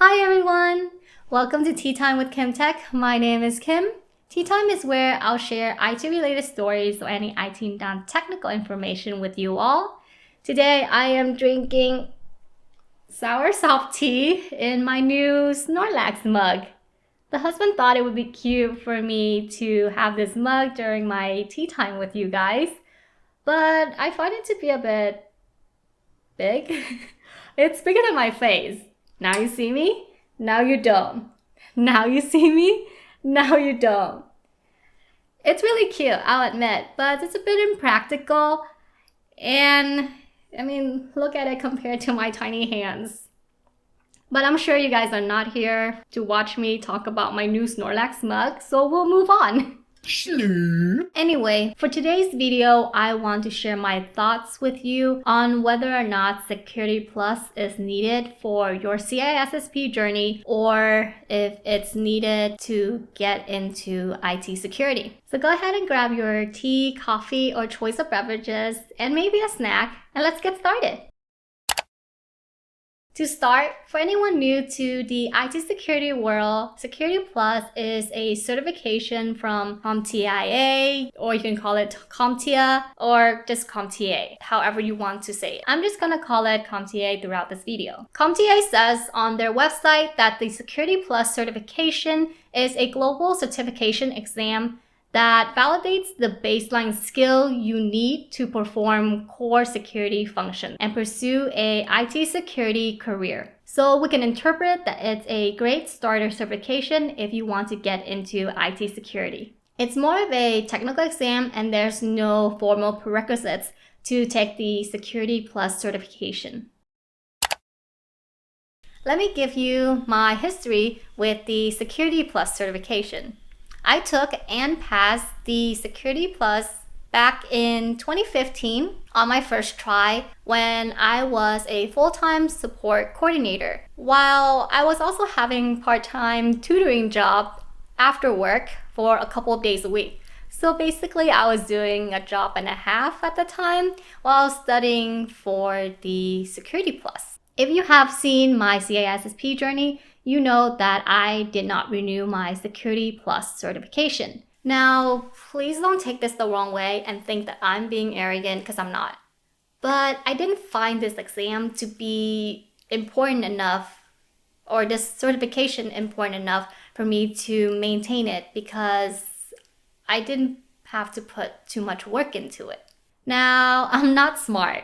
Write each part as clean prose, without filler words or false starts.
Hi everyone! Welcome to Tea Time with Kim Tech. My name is Kim. Tea Time is where I'll share IT related stories or any IT non-technical information with you all. Today I am drinking sour soft tea in my new Snorlax mug. The husband thought it would be cute for me to have this mug during my tea time with you guys, but I find it to be a bit big. It's bigger than my face. Now you see me, now you don't. Now you see me, now you don't. It's really cute, I'll admit, but it's a bit impractical. And look at it compared to my tiny hands. But I'm sure you guys are not here to watch me talk about my new Snorlax mug, so we'll move on. Anyway, for today's video, I want to share my thoughts with you on whether or not Security Plus is needed for your CISSP journey or if it's needed to get into IT security. So go ahead and grab your tea, coffee, or choice of beverages, and maybe a snack, and let's get started. To start, for anyone new to the IT security world, Security Plus is a certification from CompTIA, or you can call it CompTIA, or just CompTIA, however you want to say it. I'm just gonna call it CompTIA throughout this video. CompTIA says on their website that the Security Plus certification is a global certification exam that validates the baseline skill you need to perform core security functions and pursue a IT security career. So we can interpret that it's a great starter certification if you want to get into IT security. It's more of a technical exam and there's no formal prerequisites to take the Security Plus certification. Let me give you my history with the Security Plus certification. I took and passed the Security Plus back in 2015 on my first try when I was a full-time support coordinator, while I was also having part-time tutoring job after work for a couple of days a week. So basically I was doing a job and a half at the time while studying for the Security Plus. If you have seen my CISSP journey, you know that I did not renew my Security Plus certification. Now, please don't take this the wrong way and think that I'm being arrogant, because I'm not. But I didn't find this exam to be important enough, or this certification important enough for me to maintain it, because I didn't have to put too much work into it. Now, I'm not smart.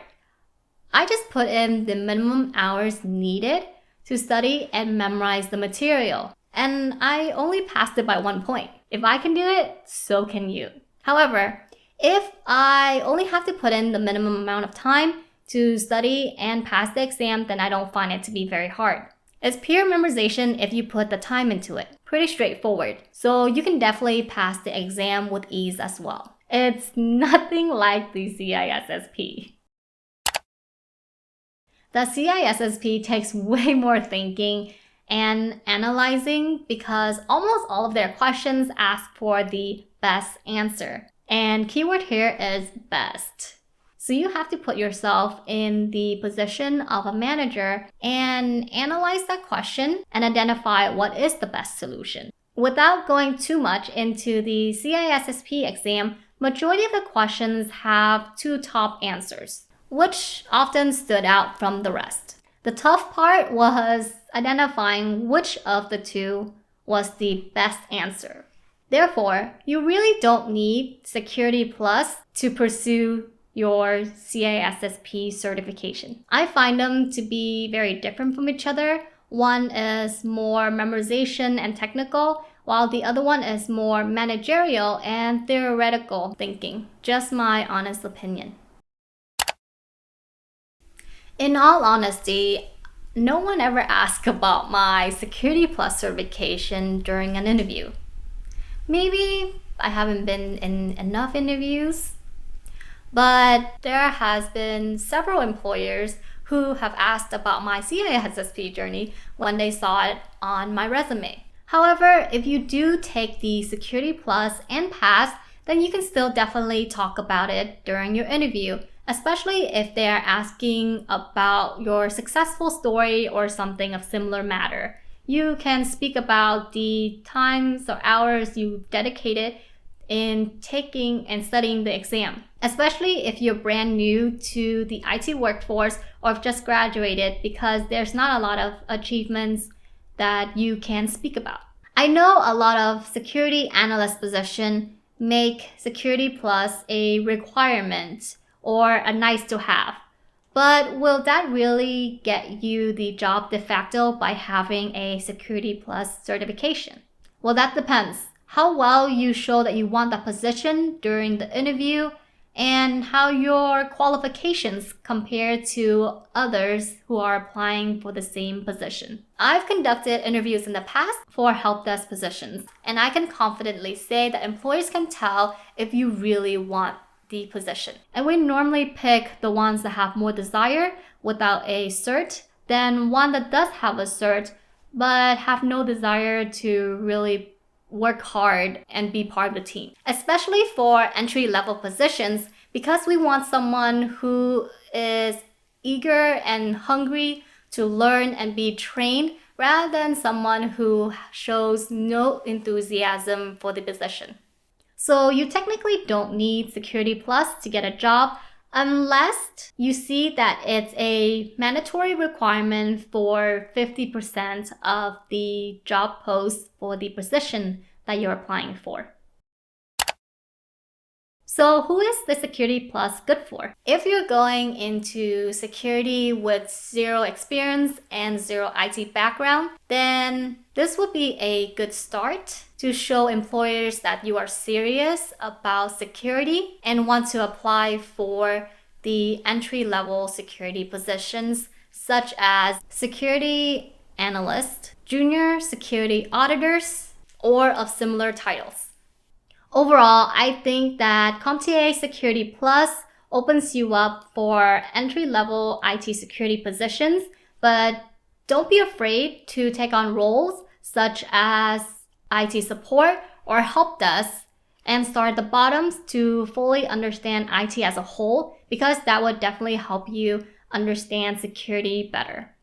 I just put in the minimum hours needed to study and memorize the material, and I only passed it by 1 point. If I can do it, so can you. However, if I only have to put in the minimum amount of time to study and pass the exam, then I don't find it to be very hard. It's pure memorization if you put the time into it. Pretty straightforward. So you can definitely pass the exam with ease as well. It's nothing like the CISSP. The CISSP takes way more thinking and analyzing because almost all of their questions ask for the best answer. And keyword here is best. So you have to put yourself in the position of a manager and analyze that question and identify what is the best solution. Without going too much into the CISSP exam, majority of the questions have two top answers, which often stood out from the rest. The tough part was identifying which of the two was the best answer. Therefore, you really don't need Security Plus to pursue your CISSP certification. I find them to be very different from each other. One is more memorization and technical, while the other one is more managerial and theoretical thinking. Just my honest opinion. In all honesty, no one ever asked about my Security Plus certification during an interview. Maybe I haven't been in enough interviews, but there has been several employers who have asked about my CISSP journey when they saw it on my resume. However, if you do take the Security Plus and pass, then you can still definitely talk about it during your interview, especially if they are asking about your successful story or something of similar matter. you can speak about the times or hours you've dedicated in taking and studying the exam, especially if you're brand new to the IT workforce or have just graduated, because there's not a lot of achievements that you can speak about. I know a lot of security analyst positions make Security Plus a requirement or a nice to have. But will that really get you the job de facto by having a Security Plus certification? Well, that depends. How well you show that you want that position during the interview, and how your qualifications compare to others who are applying for the same position. I've conducted interviews in the past for help desk positions, and I can confidently say that employers can tell if you really want the position. And we normally pick the ones that have more desire without a cert than one that does have a cert but have no desire to really work hard and be part of the team. Especially for entry-level positions, because we want someone who is eager and hungry to learn and be trained rather than someone who shows no enthusiasm for the position. So you technically don't need Security Plus to get a job unless you see that it's a mandatory requirement for 50% of the job posts for the position that you're applying for. So who is the Security Plus good for? If you're going into security with zero experience and zero IT background, then this would be a good start to show employers that you are serious about security and want to apply for the entry-level security positions such as security analyst, junior security auditors, or of similar titles. Overall, I think that CompTIA Security Plus opens you up for entry-level IT security positions, but don't be afraid to take on roles such as IT support or help desk and start at the bottoms to fully understand IT as a whole, because that would definitely help you understand security better.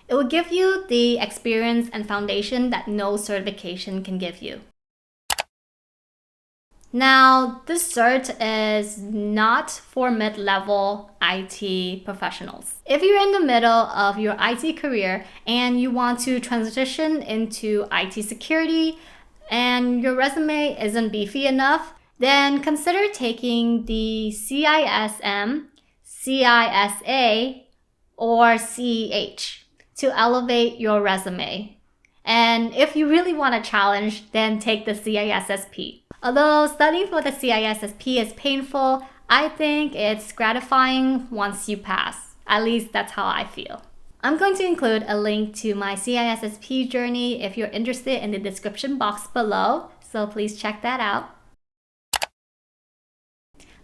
It will give you the experience and foundation that no certification can give you. Now, this cert is not for mid-level IT professionals. If you're in the middle of your IT career and you want to transition into IT security and your resume isn't beefy enough, then consider taking the CISM, CISA, or CEH to elevate your resume. And if you really want a challenge, then take the CISSP. Although studying for the CISSP is painful, I think it's gratifying once you pass. At least that's how I feel. I'm going to include a link to my CISSP journey if you're interested in the description box below, so please check that out.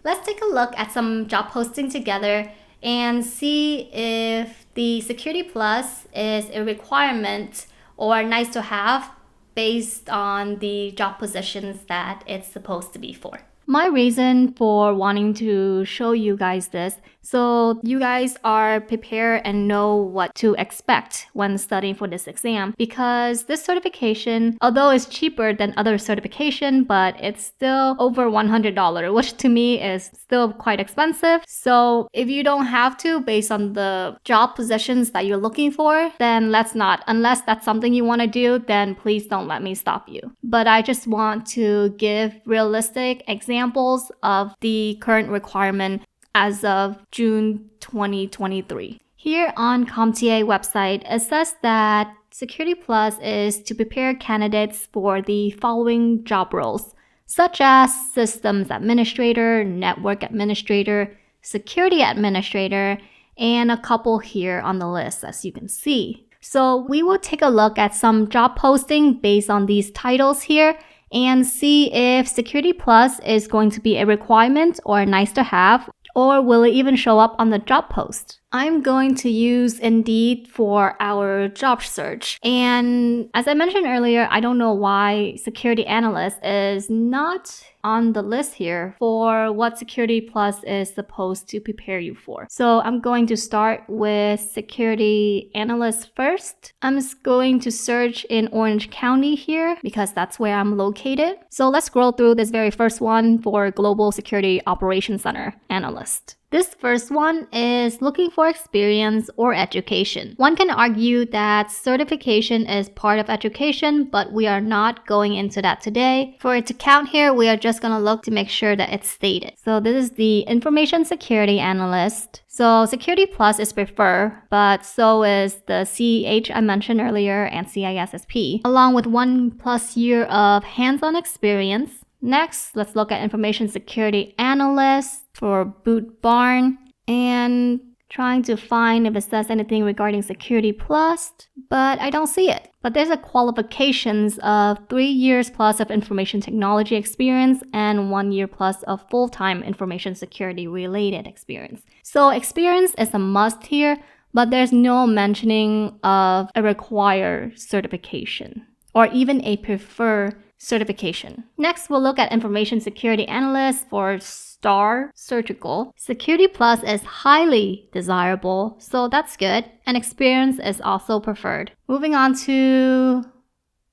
Let's take a look at some job posting together and see if the Security Plus is a requirement or nice to have based on the job positions that it's supposed to be for. My reason for wanting to show you guys this, so you guys are prepared and know what to expect when studying for this exam, because this certification, although it's cheaper than other certification, but it's still over $100, which to me is still quite expensive. So if you don't have to based on the job positions that you're looking for, then let's not. Unless that's something you want to do, then please don't let me stop you. But I just want to give realistic examples of the current requirement as of June 2023. Here on CompTIA website, it says that Security Plus is to prepare candidates for the following job roles, such as systems administrator, network administrator, security administrator, and a couple here on the list, as you can see. So we will take a look at some job posting based on these titles here and see if Security Plus is going to be a requirement or nice to have, or will it even show up on the job post. I'm going to use Indeed for our job search. And as I mentioned earlier, I don't know why security analyst is not on the list here for what Security Plus is supposed to prepare you for. So I'm going to start with security analyst first. I'm just going to search in Orange County here because that's where I'm located. So let's scroll through this very first one for Global Security Operations Center analyst. This first one is looking for experience or education. One can argue that certification is part of education, but we are not going into that today. For it to count here, we are just going to look to make sure that it's stated. So this is the information security analyst. So Security Plus is preferred, but so is the CEH I mentioned earlier and CISSP, along with 1+ year of hands-on experience. Next, let's look at information security analyst for Boot Barn and trying to find if it says anything regarding Security Plus, but I don't see it. But there's a qualifications of 3 years plus of information technology experience and 1 year plus of full-time information security related experience. So experience is a must here, but there's no mentioning of a required certification or even a preferred certification. Next, we'll look at information security analyst for STAR Surgical. Security Plus is highly desirable, so that's good, and experience is also preferred. Moving on to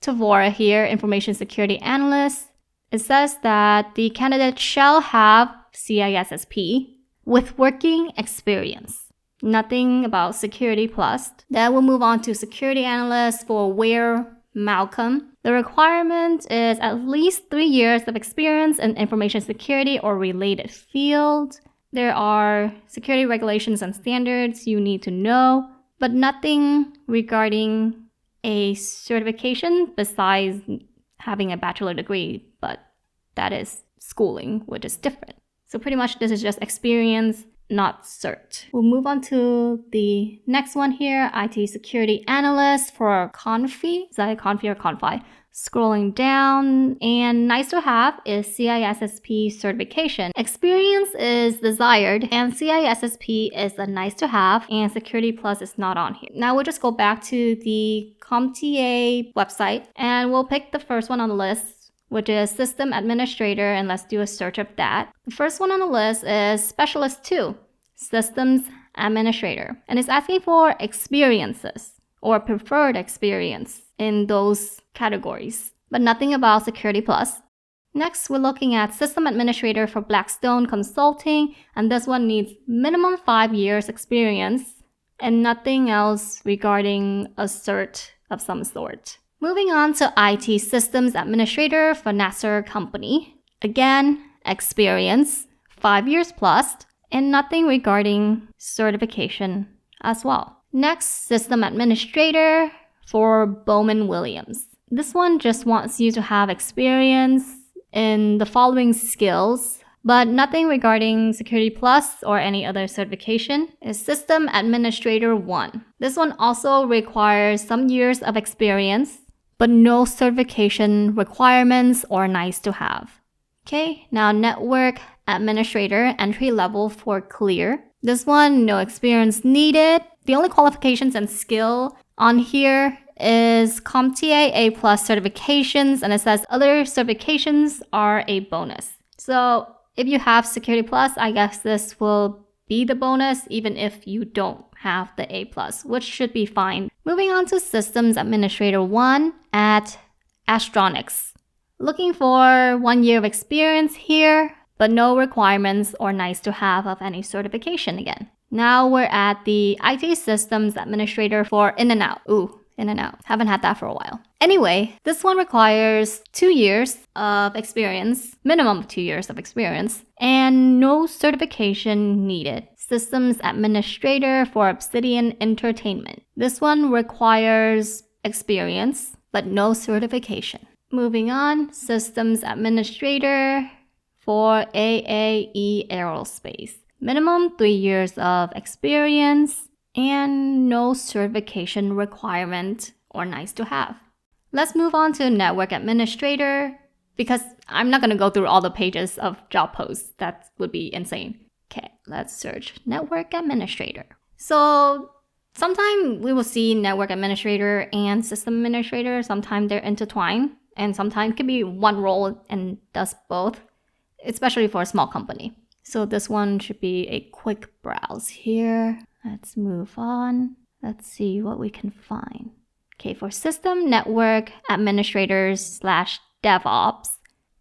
Tavora here, information security analyst. It says that the candidate shall have CISSP with working experience. Nothing about Security Plus. Then we'll move on to security analyst for Ware Malcolm. The requirement is at least 3 years of experience in information security or related field. There are security regulations and standards you need to know, but nothing regarding a certification besides having a bachelor degree, but that is schooling, which is different. So pretty much this is just experience, not cert. We'll move on to the next one here, IT security analyst for Confi. Is that a Confi or Confi? Scrolling down, and nice to have is CISSP certification. Experience is desired, and CISSP is a nice to have, and Security Plus is not on here. Now we'll just go back to the CompTIA website, and we'll pick the first one on the list, which is System Administrator, and let's do a search of that. The first one on the list is Specialist 2, Systems Administrator, and it's asking for experiences or preferred experience in those categories, but nothing about Security Plus. Next, we're looking at System Administrator for Blackstone Consulting, and this one needs minimum 5 years experience and nothing else regarding a cert of some sort. Moving on to IT Systems Administrator for Nasser Company. Again, experience, 5 years plus, and nothing regarding certification as well. Next, System Administrator for Bowman Williams. This one just wants you to have experience in the following skills, but nothing regarding Security Plus or any other certification. Is System Administrator 1. This one also requires some years of experience, but no certification requirements or nice to have. Okay, now Network Administrator, entry level for Clear. This one, no experience needed. The only qualifications and skill on here is CompTIA A+ certifications, and it says other certifications are a bonus. So if you have Security Plus, I guess this will be the bonus even if you don't have the A+, which should be fine. Moving on to Systems Administrator 1 at Astronics. Looking for 1 year of experience here, but no requirements or nice to have of any certification again. Now we're at the IT Systems Administrator for In-N-Out. Ooh, In-N-Out. Haven't had that for a while. Anyway, this one requires 2 years of experience, minimum 2 years of experience, and no certification needed. Systems Administrator for Obsidian Entertainment. This one requires experience, but no certification. Moving on, Systems Administrator for AAE Aerospace. Minimum 3 years of experience and no certification requirement or nice to have. Let's move on to Network Administrator because I'm not going to go through all the pages of job posts. That would be insane. Okay, let's search Network Administrator. So sometimes we will see network administrator and system administrator. Sometimes they're intertwined, and sometimes it can be one role and does both, especially for a small company. So this one should be a quick browse here. Let's move on. Let's see what we can find. Okay, for system network administrators / DevOps,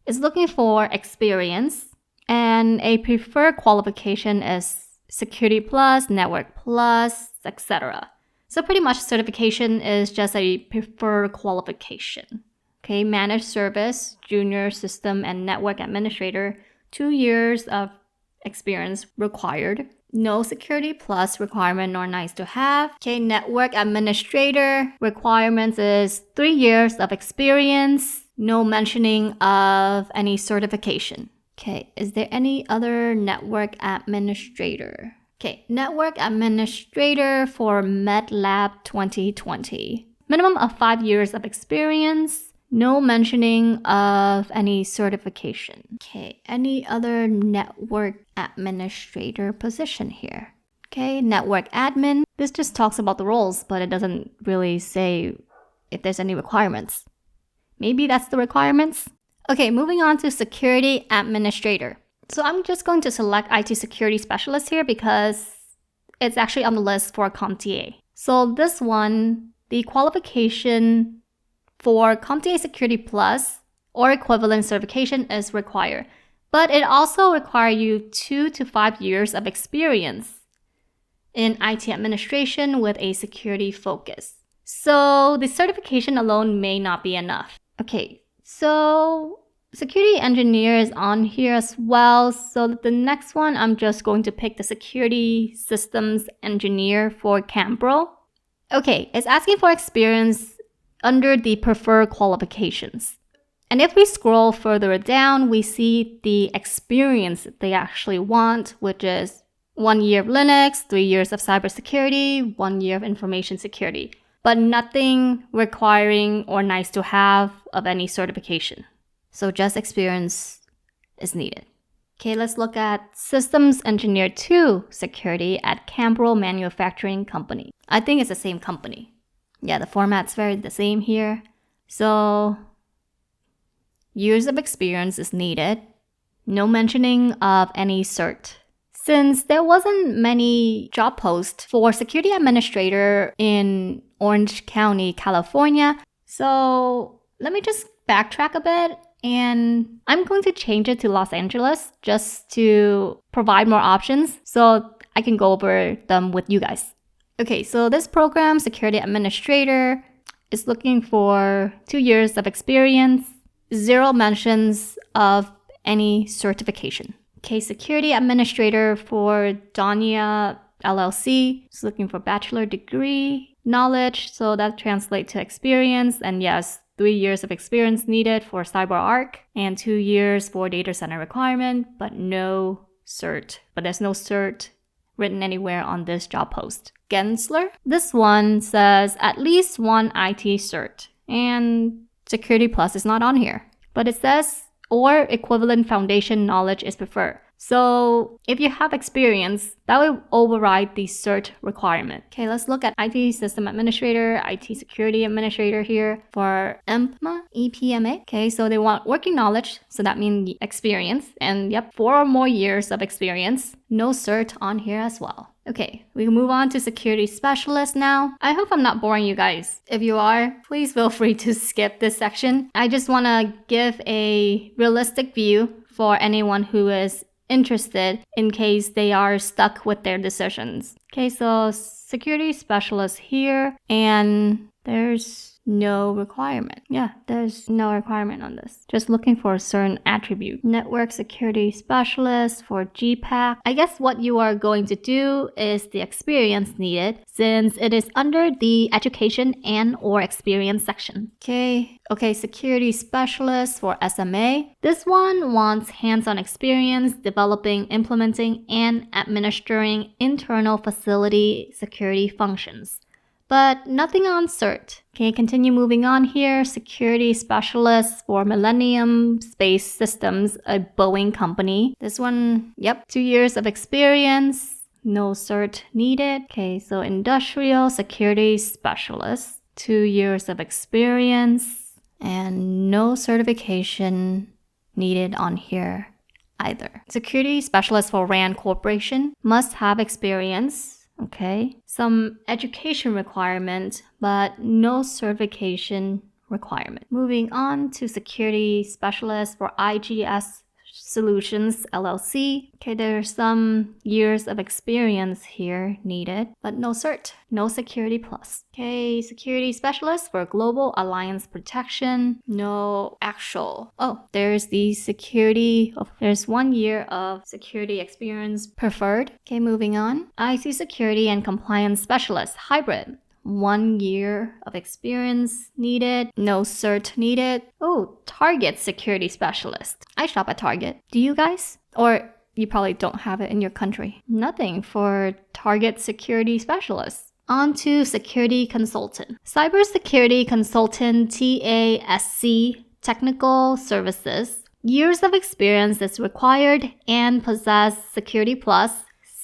is looking for experience, and a preferred qualification is Security Plus, Network Plus, etc. So pretty much certification is just a preferred qualification. Okay, managed service, junior system and network administrator, 2 years of experience required. No Security Plus requirement nor nice to have. Okay, network administrator requirements is 3 years of experience. No mentioning of any certification. Okay, is there any other network administrator? Okay, network administrator for MedLab 2020. Minimum of 5 years of experience. No mentioning of any certification. Okay, any other network administrator position here? Okay, network admin. This just talks about the roles, but it doesn't really say if there's any requirements. Maybe that's the requirements. Okay, moving on to security administrator. So I'm just going to select IT security specialist here because it's actually on the list for CompTIA. So this one, the qualification for CompTIA Security Plus or equivalent certification is required, but it also requires you 2 to 5 years of experience in IT administration with a security focus. So the certification alone may not be enough. Okay, so security engineer is on here as well. So the next one, I'm just going to pick the security systems engineer for Cambro. Okay, it's asking for experience under the preferred qualifications. And if we scroll further down, we see the experience they actually want, which is 1 year of Linux, 3 years of cybersecurity, 1 year of information security, but nothing requiring or nice to have of any certification. So just experience is needed. Okay, let's look at Systems Engineer 2 Security at Cambro Manufacturing Company. I think it's the same company. Yeah, the format's very the same here. So years of experience is needed. No mentioning of any cert. Since there wasn't many job posts for security administrator in Orange County, California, so let me just backtrack a bit, and I'm going to change it to Los Angeles just to provide more options so I can go over them with you guys. Okay, so this program, security administrator, is looking for 2 years of experience, 0 mentions of any certification. Okay, security administrator for Donia LLC is looking for bachelor degree knowledge, so that translates to experience, and yes, 3 years of experience needed for CyberArk and 2 years for data center requirement, but no cert. But there's no cert written anywhere on this job post. Gensler, this one says at least 1 IT cert, and Security Plus is not on here, but it says or equivalent foundation knowledge is preferred. So if you have experience, that will override the cert requirement. Okay, let's look at IT System Administrator, IT Security Administrator here for EPMA. Okay, so they want working knowledge, so that means experience. And yep, 4 or more years of experience. No cert on here as well. Okay, we can move on to Security Specialist now. I hope I'm not boring you guys. If you are, please feel free to skip this section. I just want to give a realistic view for anyone who is interested in case they are stuck with their decisions. Okay, so Security Specialist here, and there's no requirement. Yeah, there's no requirement on this. Just looking for a certain attribute. Network Security Specialist for GPAC. I guess what you are going to do is the experience needed since it is under the education and or experience section. Okay, Security Specialist for SMA. This one wants hands-on experience developing, implementing, and administering internal facility security functions, but nothing on cert. Okay, continue moving on here. Security Specialist for Millennium Space Systems, a Boeing company. This one, yep, 2 years of experience. no cert needed. Okay, so industrial security specialist, 2 years of experience, and no certification needed on here either. Security specialist for RAND Corporation must have experience. Okay, some education requirement, but no certification requirement. Moving on to security specialist for IGS Solutions LLC. Okay, there's some years of experience here needed, but no cert, no security plus. Okay, security specialist for Global Alliance Protection, no actual. Oh, there's the security. Oh, there's 1 year of security experience preferred. Okay, moving on. IT security and compliance specialist, hybrid. 1 year of experience needed, no cert needed. Oh, Target security specialist. I shop at Target. Do you guys? Or you probably don't have it in your country. Nothing for Target security specialist. On to security consultant. Cybersecurity consultant, TASC, technical services. Years of experience is required and possess Security Plus,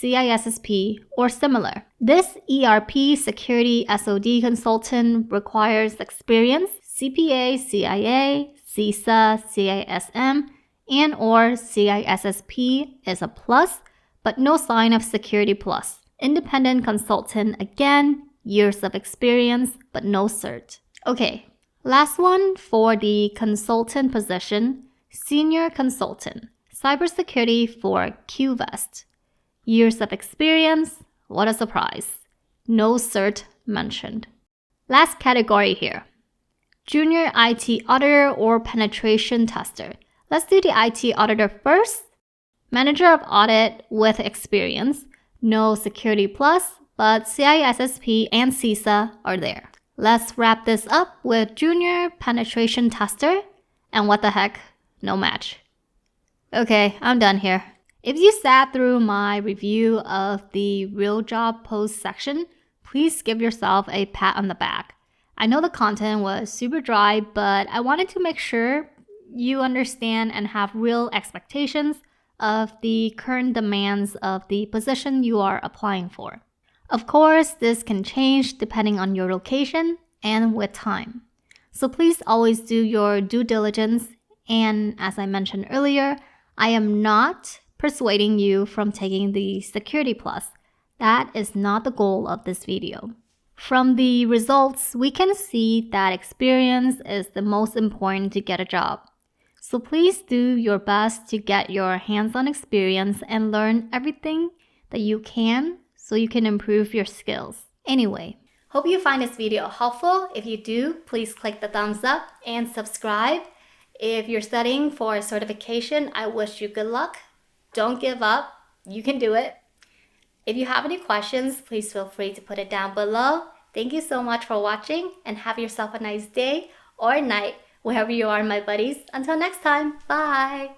CISSP, or similar. This ERP security SOD consultant requires experience, CPA, CIA, CISA, CISM, and or CISSP is a plus, but no sign of Security Plus. Independent consultant, again, years of experience, but no cert. Okay, last one for the consultant position, senior consultant, cybersecurity for QVest. Years of experience, what a surprise. No cert mentioned. Last category here. Junior IT auditor or penetration tester. Let's do the IT auditor first. Manager of audit with experience. No security plus, but CISSP and CISA are there. Let's wrap this up with junior penetration tester. And what the heck, no match. Okay, I'm done here. If you sat through my review of the real job post section, please give yourself a pat on the back. I know the content was super dry, but I wanted to make sure you understand and have real expectations of the current demands of the position you are applying for. Of course, this can change depending on your location and with time. So please always do your due diligence, and as I mentioned earlier, I am not persuading you from taking the Security Plus. That is not the goal of this video. From the results, we can see that experience is the most important to get a job. So please do your best to get your hands-on experience and learn everything that you can so you can improve your skills. Anyway, hope you find this video helpful. If you do, please click the thumbs up and subscribe. If you're studying for a certification, I wish you good luck. Don't give up. You can do it. If you have any questions, please feel free to put it down below. Thank you so much for watching and have yourself a nice day or night, wherever you are, my buddies. Until next time, bye.